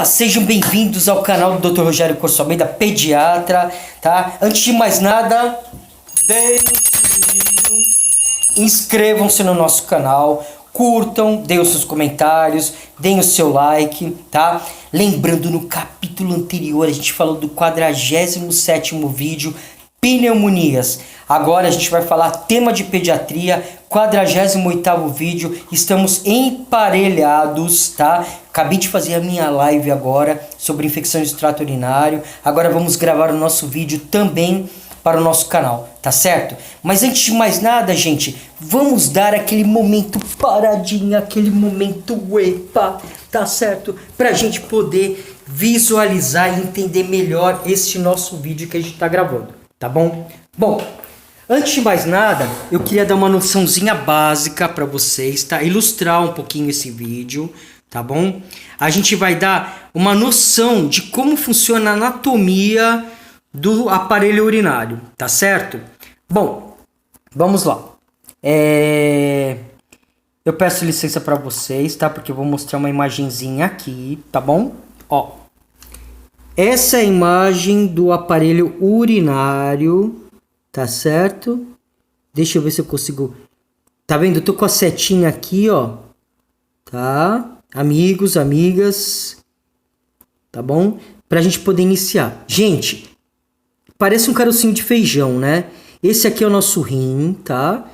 Sejam bem-vindos ao canal do Dr. Rogério Corso Almeida, pediatra, tá? Antes de mais nada, deem o sininho, inscrevam-se no nosso canal, curtam, deem os seus comentários, deem o seu like, tá? Lembrando, no capítulo anterior a gente falou do 47º vídeo, pneumonias. Agora a gente vai falar tema de pediatria, 48º vídeo, estamos emparelhados, tá? Acabei de fazer a minha live agora sobre infecções do trato urinário. Agora vamos gravar o nosso vídeo também para o nosso canal, tá certo? Mas antes de mais nada, gente, vamos dar aquele momento paradinha, aquele momento epa, tá certo? Pra gente poder visualizar e entender melhor este nosso vídeo que a gente tá gravando, tá bom? Bom, antes de mais nada, eu queria dar uma noçãozinha básica para vocês, tá? Ilustrar um pouquinho esse vídeo, tá bom? A gente vai dar uma noção de como funciona a anatomia do aparelho urinário, tá certo? Bom, vamos lá. Eu peço licença para vocês, tá? Porque eu vou mostrar uma imagenzinha aqui, tá bom? Ó, essa é a imagem do aparelho urinário, tá certo? Deixa eu ver se eu consigo... Tá vendo? Eu tô com a setinha aqui, ó. Tá? Amigos, amigas. Tá bom? Pra gente poder iniciar. Gente, parece um carocinho de feijão, né? Esse aqui é o nosso rim, tá?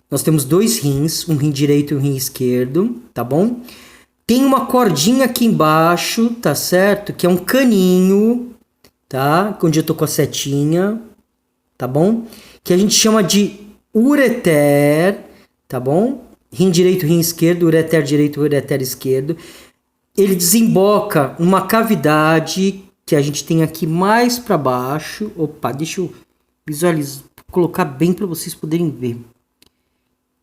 Nós temos dois rins, um rim direito e um rim esquerdo, tá bom? Tem uma cordinha aqui embaixo, tá certo? Que é um caninho, tá? Onde eu tô com a setinha, tá bom? Que a gente chama de ureter, tá bom? Rim direito, rim esquerdo, ureter direito, ureter esquerdo. Ele desemboca numa cavidade que a gente tem aqui mais para baixo. Opa, deixa eu visualizar, colocar bem para vocês poderem ver.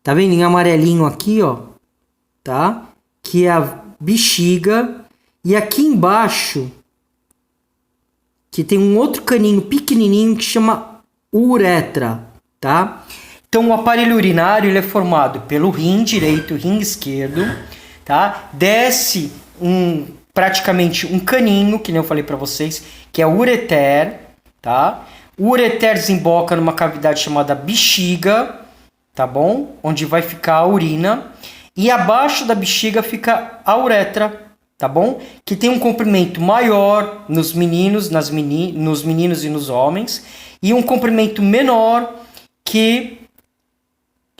Tá vendo em amarelinho aqui, ó? Tá? Que é a bexiga. E aqui embaixo, que tem um outro caninho pequenininho que chama uretra, tá? Então o aparelho urinário ele é formado pelo rim direito e rim esquerdo, tá? Desce praticamente um caninho, que nem eu falei para vocês, que é o ureter, tá? O ureter desemboca numa cavidade chamada bexiga, tá bom? Onde vai ficar a urina. E abaixo da bexiga fica a uretra, tá bom? Que tem um comprimento maior nos meninos, nos meninos e nos homens, e um comprimento menor que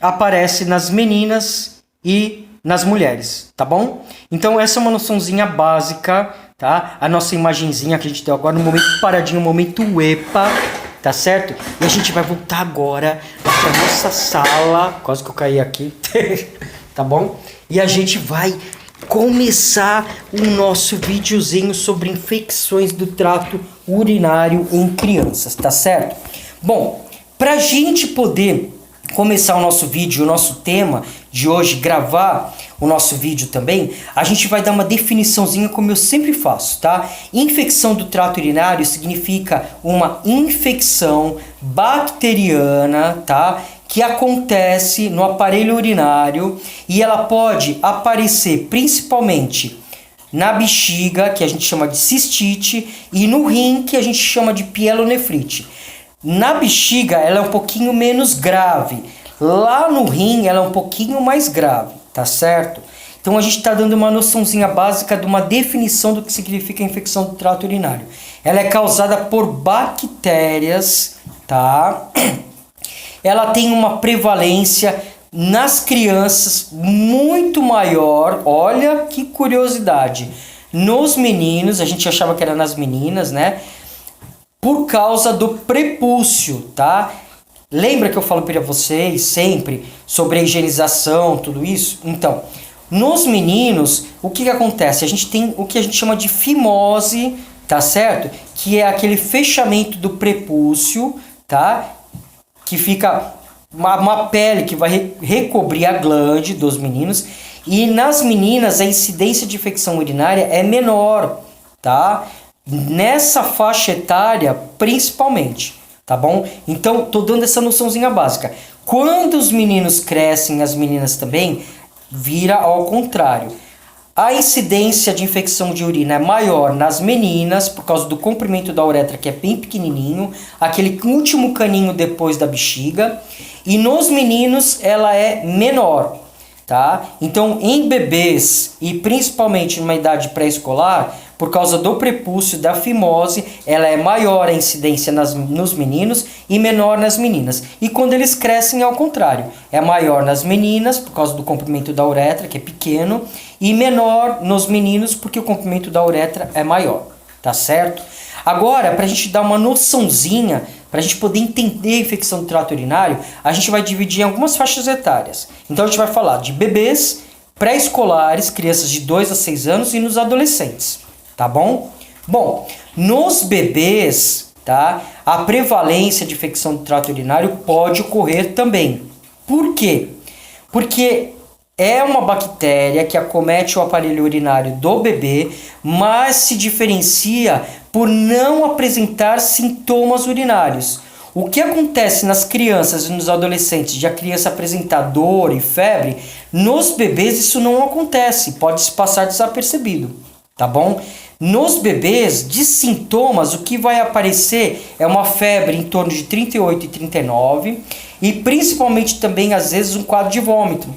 aparece nas meninas e nas mulheres, tá bom? Então essa é uma noçãozinha básica, tá? A nossa imagenzinha que a gente deu agora no momento paradinho, no momento EPA, tá certo? E a gente vai voltar agora para nossa sala, quase que eu caí aqui, tá bom? E a gente vai começar o nosso videozinho sobre infecções do trato urinário em crianças, tá certo? Bom, pra gente poder começar o nosso vídeo, o nosso tema de hoje, gravar o nosso vídeo também, a gente vai dar uma definiçãozinha como eu sempre faço, tá? Infecção do trato urinário significa uma infecção bacteriana, tá? Que acontece no aparelho urinário e ela pode aparecer principalmente na bexiga, que a gente chama de cistite, e no rim, que a gente chama de pielonefrite. Na bexiga ela é um pouquinho menos grave, lá no rim ela é um pouquinho mais grave, tá certo? Então a gente está dando uma noçãozinha básica de uma definição do que significa a infecção do trato urinário. Ela é causada por bactérias, tá? Ela tem uma prevalência nas crianças muito maior, olha que curiosidade. Nos meninos, a gente achava que era nas meninas, né? Por causa do prepúcio, tá? Lembra que eu falo para vocês sempre sobre a higienização, tudo isso? Então, nos meninos, o que acontece? A gente tem o que a gente chama de fimose, tá certo? Que é aquele fechamento do prepúcio, tá? Que fica uma pele que vai recobrir a glande dos meninos. E nas meninas, a incidência de infecção urinária é menor, tá? Nessa faixa etária, principalmente, tá bom? Então, tô dando essa noçãozinha básica. Quando os meninos crescem, as meninas também, vira ao contrário. A incidência de infecção de urina é maior nas meninas, por causa do comprimento da uretra, que é bem pequenininho, aquele último caninho depois da bexiga. E nos meninos ela é menor, tá? Então, em bebês, e principalmente numa idade pré-escolar, por causa do prepúcio da fimose, ela é maior a incidência nos meninos e menor nas meninas. E quando eles crescem, é ao contrário. É maior nas meninas, por causa do comprimento da uretra, que é pequeno, e menor nos meninos, porque o comprimento da uretra é maior. Tá certo? Agora, para a gente dar uma noçãozinha, para a gente poder entender a infecção do trato urinário, a gente vai dividir em algumas faixas etárias. Então, a gente vai falar de bebês, pré-escolares, crianças de 2 a 6 anos e nos adolescentes. Tá bom? Bom, nos bebês, tá, a prevalência de infecção do trato urinário pode ocorrer também. Por quê? Porque é uma bactéria que acomete o aparelho urinário do bebê, mas se diferencia por não apresentar sintomas urinários. O que acontece nas crianças e nos adolescentes de a criança apresentar dor e febre, nos bebês isso não acontece, pode se passar desapercebido, tá bom? Nos bebês, de sintomas, o que vai aparecer é uma febre em torno de 38 e 39 e principalmente também, às vezes, um quadro de vômito.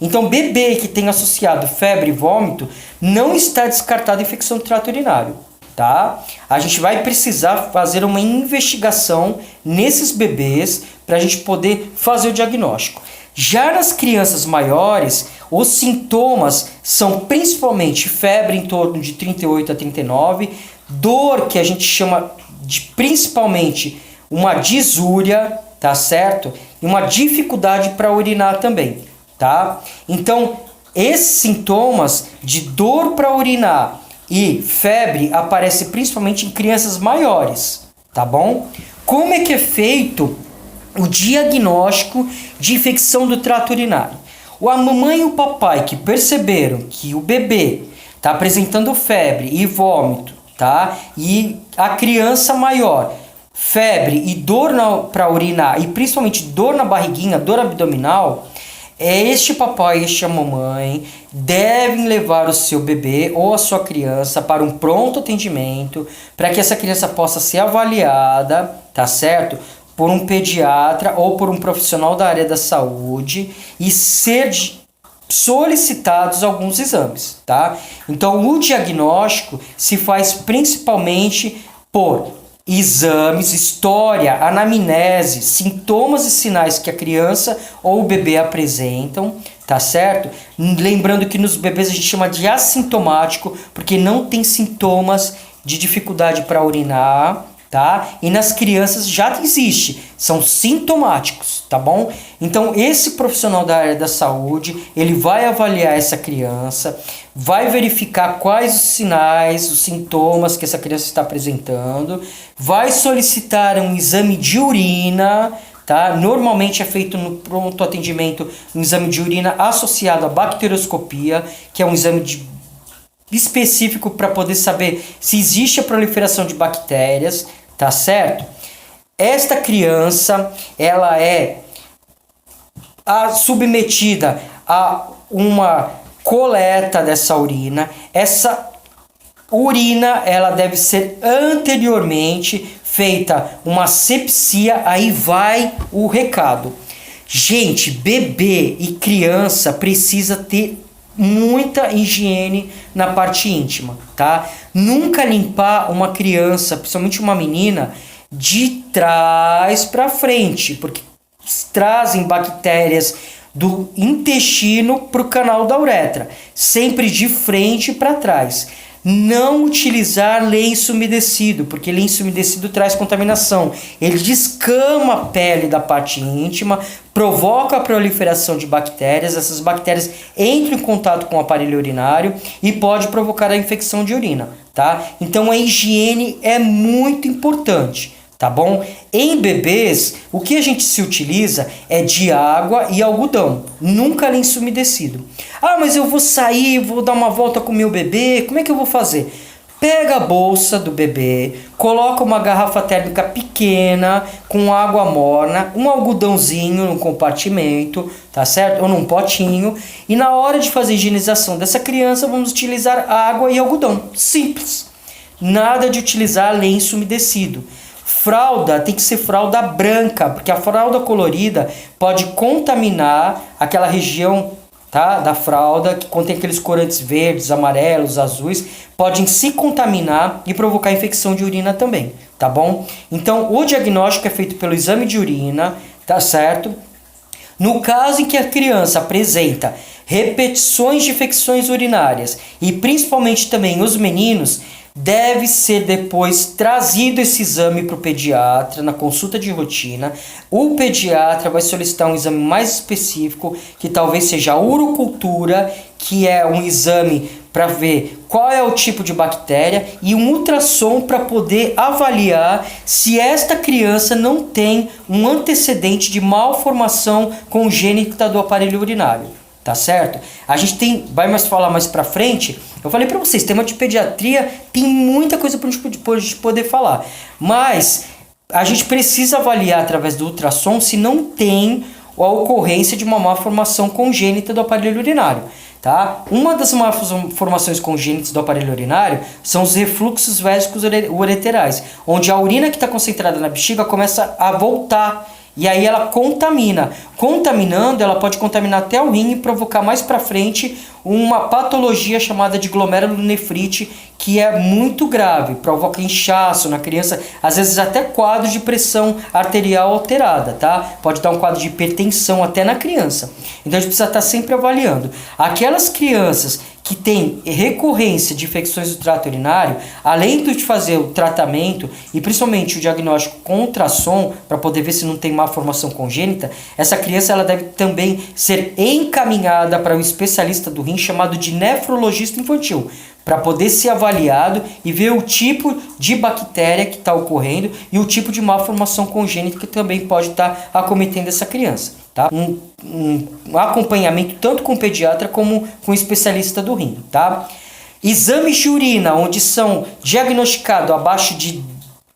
Então, bebê que tem associado febre e vômito, não está descartada a infecção do trato urinário, tá? A gente vai precisar fazer uma investigação nesses bebês para a gente poder fazer o diagnóstico. Já nas crianças maiores, os sintomas são principalmente febre em torno de 38 a 39, dor que a gente chama de principalmente uma disúria, tá certo? E uma dificuldade para urinar também, tá? Então, esses sintomas de dor para urinar e febre aparecem principalmente em crianças maiores, tá bom? Como é que é feito o diagnóstico de infecção do trato urinário? A mamãe e o papai que perceberam que o bebê está apresentando febre e vômito, tá? E a criança maior, febre e dor para urinar e principalmente dor na barriguinha, dor abdominal, este papai e esta mamãe devem levar o seu bebê ou a sua criança para um pronto atendimento para que essa criança possa ser avaliada, tá certo? Por um pediatra ou por um profissional da área da saúde e ser solicitados alguns exames, tá? Então, o diagnóstico se faz principalmente por exames, história, anamnese, sintomas e sinais que a criança ou o bebê apresentam, tá certo? Lembrando que nos bebês a gente chama de assintomático, porque não tem sintomas de dificuldade para urinar, tá? E nas crianças já existe, são sintomáticos, tá bom? Então esse profissional da área da saúde, ele vai avaliar essa criança, vai verificar quais os sinais, os sintomas que essa criança está apresentando, vai solicitar um exame de urina, tá? Normalmente é feito no pronto atendimento um exame de urina associado à bacterioscopia, que é um exame específico para poder saber se existe a proliferação de bactérias, tá certo? Esta criança, ela é submetida a uma coleta dessa urina. Essa urina, ela deve ser anteriormente feita uma sepsia, aí vai o recado. Gente, bebê e criança precisa ter muita higiene na parte íntima, tá? Nunca limpar uma criança, principalmente uma menina, de trás para frente, porque trazem bactérias do intestino para o canal da uretra, sempre de frente para trás. Não utilizar lenço umedecido, porque lenço umedecido traz contaminação. Ele descama a pele da parte íntima, provoca a proliferação de bactérias. Essas bactérias entram em contato com o aparelho urinário e pode provocar a infecção de urina, tá? Então a higiene é muito importante, tá bom? Em bebês, o que a gente se utiliza é de água e algodão, nunca lenço umedecido. Ah, mas eu vou sair, vou dar uma volta com o meu bebê, como é que eu vou fazer? Pega a bolsa do bebê, coloca uma garrafa térmica pequena com água morna, um algodãozinho no compartimento, tá certo? Ou num potinho. E na hora de fazer a higienização dessa criança, vamos utilizar água e algodão. Simples. Nada de utilizar lenço umedecido. Fralda tem que ser fralda branca, porque a fralda colorida pode contaminar aquela região, tá, da fralda, que contém aqueles corantes verdes, amarelos, azuis, podem se contaminar e provocar infecção de urina também, tá bom? Então, o diagnóstico é feito pelo exame de urina, tá certo? No caso em que a criança apresenta repetições de infecções urinárias e principalmente também os meninos, deve ser depois trazido esse exame para o pediatra na consulta de rotina. O pediatra vai solicitar um exame mais específico, que talvez seja a urocultura, que é um exame para ver qual é o tipo de bactéria, e um ultrassom para poder avaliar se esta criança não tem um antecedente de malformação congênita do aparelho urinário. Tá certo? A gente vai mais falar mais pra frente. Eu falei pra vocês, tema de pediatria tem muita coisa pra gente poder falar. Mas a gente precisa avaliar através do ultrassom se não tem a ocorrência de uma malformação congênita do aparelho urinário. Tá? Uma das malformações congênitas do aparelho urinário são os refluxos vésicos ureterais, onde a urina que está concentrada na bexiga começa a voltar. E aí ela contamina. Contaminando, ela pode contaminar até o rim e provocar mais para frente uma patologia chamada de glomerulonefrite, que é muito grave, provoca inchaço na criança, às vezes até quadro de pressão arterial alterada, tá? Pode dar um quadro de hipertensão até na criança. Então a gente precisa estar sempre avaliando. Aquelas crianças que têm recorrência de infecções do trato urinário, além de fazer o tratamento e principalmente o diagnóstico com ultrassom, para poder ver se não tem malformação congênita, essa criança ela deve também ser encaminhada para um especialista do rim chamado de nefrologista infantil, para poder ser avaliado e ver o tipo de bactéria que está ocorrendo e o tipo de malformação congênita que também pode estar acometendo essa criança. Tá? Um acompanhamento tanto com o pediatra como com o especialista do rim. Tá? Exames de urina, onde são diagnosticados abaixo de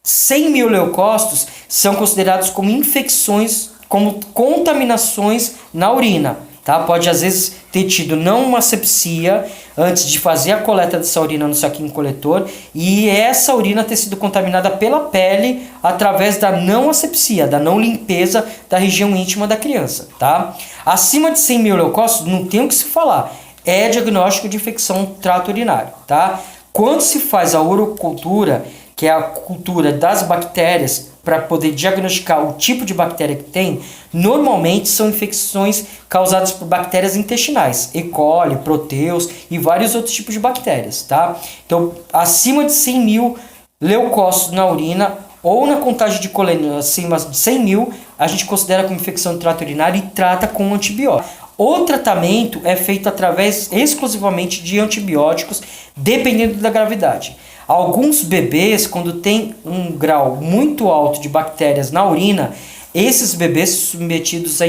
100 mil leucócitos, são considerados como infecções, como contaminações na urina. Tá? Pode às vezes ter tido não uma asepsia antes de fazer a coleta dessa urina no saquinho coletor e essa urina ter sido contaminada pela pele através da não asepsia, da não limpeza da região íntima da criança. Tá? Acima de 100 mil leucócitos, não tem o que se falar, é diagnóstico de infecção do trato urinário. Tá? Quando se faz a urocultura, que é a cultura das bactérias, para poder diagnosticar o tipo de bactéria que tem, normalmente são infecções causadas por bactérias intestinais, E. coli, proteus e vários outros tipos de bactérias, tá? Então, acima de 100 mil leucócitos na urina ou na contagem de colônia acima de 100 mil, a gente considera como infecção do trato urinário e trata com antibiótico. O tratamento é feito através exclusivamente de antibióticos, dependendo da gravidade. Alguns bebês, quando tem um grau muito alto de bactérias na urina, esses bebês são submetidos a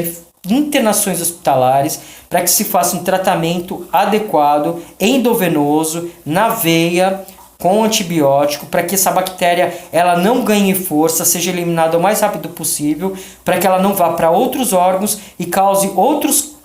internações hospitalares para que se faça um tratamento adequado, endovenoso, na veia, com antibiótico, para que essa bactéria ela não ganhe força, seja eliminada o mais rápido possível, para que ela não vá para outros órgãos e cause outros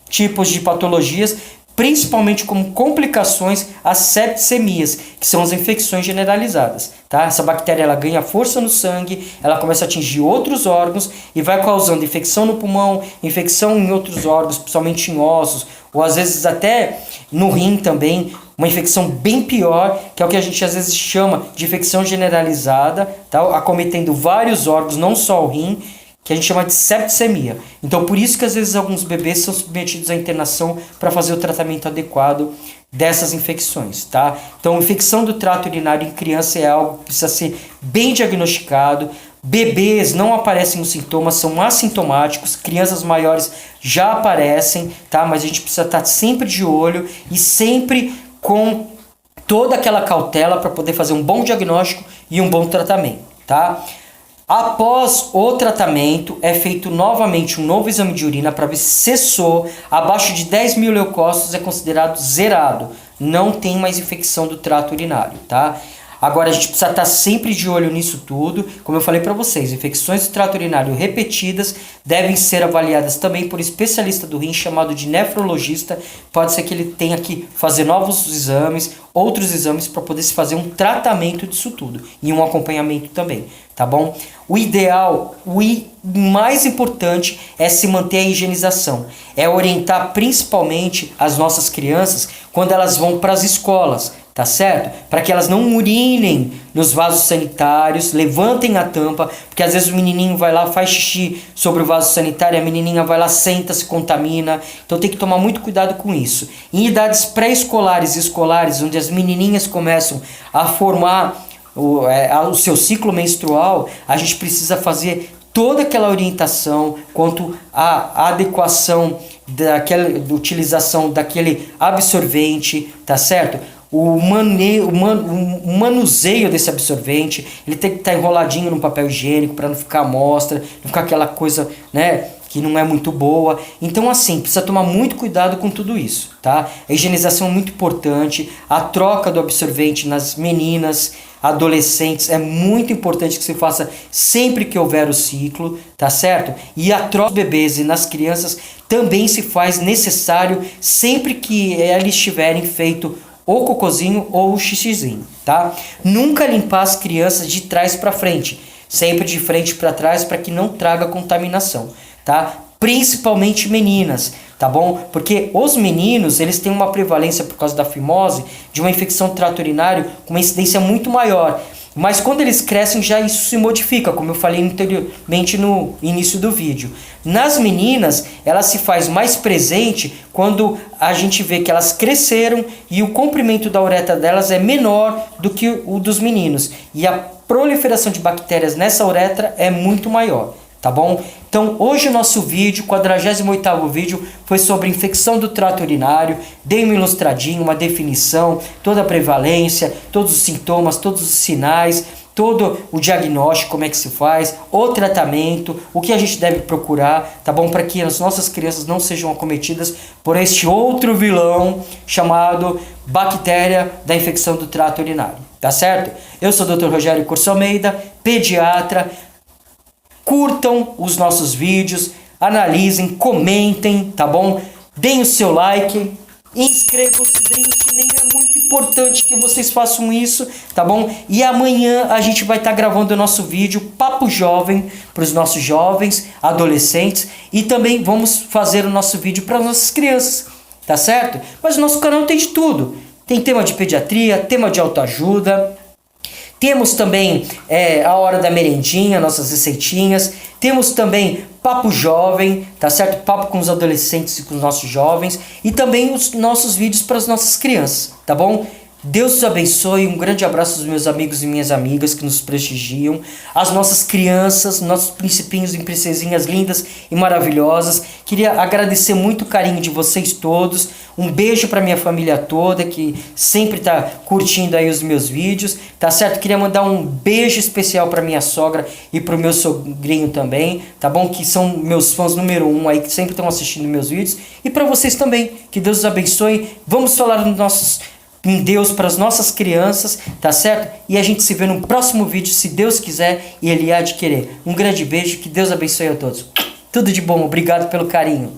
tipos de patologias, principalmente como complicações as septicemias, que são as infecções generalizadas. Tá? Essa bactéria ela ganha força no sangue, ela começa a atingir outros órgãos e vai causando infecção no pulmão, infecção em outros órgãos, principalmente em ossos, ou às vezes até no rim também, uma infecção bem pior, que é o que a gente às vezes chama de infecção generalizada, tá? Acometendo vários órgãos, não só o rim, que a gente chama de septicemia. Então, por isso que às vezes alguns bebês são submetidos à internação para fazer o tratamento adequado dessas infecções, tá? Então, infecção do trato urinário em criança é algo que precisa ser bem diagnosticado. Bebês não aparecem os sintomas, são assintomáticos. Crianças maiores já aparecem, tá? Mas a gente precisa estar sempre de olho e sempre com toda aquela cautela para poder fazer um bom diagnóstico e um bom tratamento, tá? Após o tratamento, é feito novamente um novo exame de urina para ver se cessou. Abaixo de 10 mil leucócitos é considerado zerado, não tem mais infecção do trato urinário, tá? Agora a gente precisa estar sempre de olho nisso tudo. Como eu falei para vocês, infecções do trato urinário repetidas devem ser avaliadas também por especialista do rim chamado de nefrologista. Pode ser que ele tenha que fazer novos exames, outros exames para poder se fazer um tratamento disso tudo e um acompanhamento também, tá bom? O ideal, mais importante é se manter a higienização, é orientar principalmente as nossas crianças quando elas vão para as escolas, tá certo? Para que elas não urinem nos vasos sanitários, levantem a tampa, porque às vezes o menininho vai lá, faz xixi sobre o vaso sanitário, a menininha vai lá, senta, se contamina. Então tem que tomar muito cuidado com isso. Em idades pré-escolares e escolares, onde as menininhas começam a formar o seu ciclo menstrual, a gente precisa fazer toda aquela orientação quanto à adequação da utilização daquele absorvente, tá certo? O manuseio desse absorvente, ele tem que estar enroladinho no papel higiênico para não ficar à mostra, não ficar aquela coisa, né, que não é muito boa. Então, assim, precisa tomar muito cuidado com tudo isso, tá? A higienização é muito importante, a troca do absorvente nas meninas, adolescentes, é muito importante que se faça sempre que houver o ciclo, tá certo? E a troca dos bebês e nas crianças também se faz necessário sempre que eles tiverem feito ou cocôzinho ou xixizinho, tá? Nunca limpar as crianças de trás para frente, sempre de frente para trás para que não traga contaminação, tá? Principalmente meninas, tá bom? Porque os meninos, eles têm uma prevalência por causa da fimose de uma infecção do trato urinário com uma incidência muito maior. Mas quando eles crescem, já isso se modifica, como eu falei anteriormente no início do vídeo. Nas meninas, ela se faz mais presente quando a gente vê que elas cresceram e o comprimento da uretra delas é menor do que o dos meninos. E a proliferação de bactérias nessa uretra é muito maior, tá bom? Então hoje o nosso vídeo, 48º vídeo, foi sobre infecção do trato urinário. Dei uma ilustradinha, uma definição, toda a prevalência, todos os sintomas, todos os sinais, todo o diagnóstico, como é que se faz, o tratamento, o que a gente deve procurar, tá bom? Para que as nossas crianças não sejam acometidas por este outro vilão chamado bactéria da infecção do trato urinário, tá certo? Eu sou o Dr. Rogério Curso Almeida, pediatra. Curtam os nossos vídeos, analisem, comentem, tá bom? Deem o seu like, inscrevam-se, deem o sininho, é muito importante que vocês façam isso, tá bom? E amanhã a gente vai estar gravando o nosso vídeo Papo Jovem para os nossos jovens, adolescentes, e também vamos fazer o nosso vídeo para as nossas crianças, tá certo? Mas o nosso canal tem de tudo, tem tema de pediatria, tema de autoajuda. Temos também a hora da merendinha, nossas receitinhas. Temos também Papo Jovem, tá certo? Papo com os adolescentes e com os nossos jovens. E também os nossos vídeos para as nossas crianças, tá bom? Deus os abençoe, um grande abraço aos meus amigos e minhas amigas que nos prestigiam, as nossas crianças, nossos principinhos e princesinhas lindas e maravilhosas. Queria agradecer muito o carinho de vocês todos, um beijo para minha família toda que sempre está curtindo aí os meus vídeos, tá certo? Queria mandar um beijo especial para minha sogra e para o meu sogrinho também, tá bom? Que são meus fãs número 1 aí, que sempre estão assistindo meus vídeos, e para vocês também, que Deus os abençoe. Vamos falar em Deus para as nossas crianças, tá certo? E a gente se vê no próximo vídeo, se Deus quiser e Ele há de querer. Um grande beijo, que Deus abençoe a todos. Tudo de bom, obrigado pelo carinho.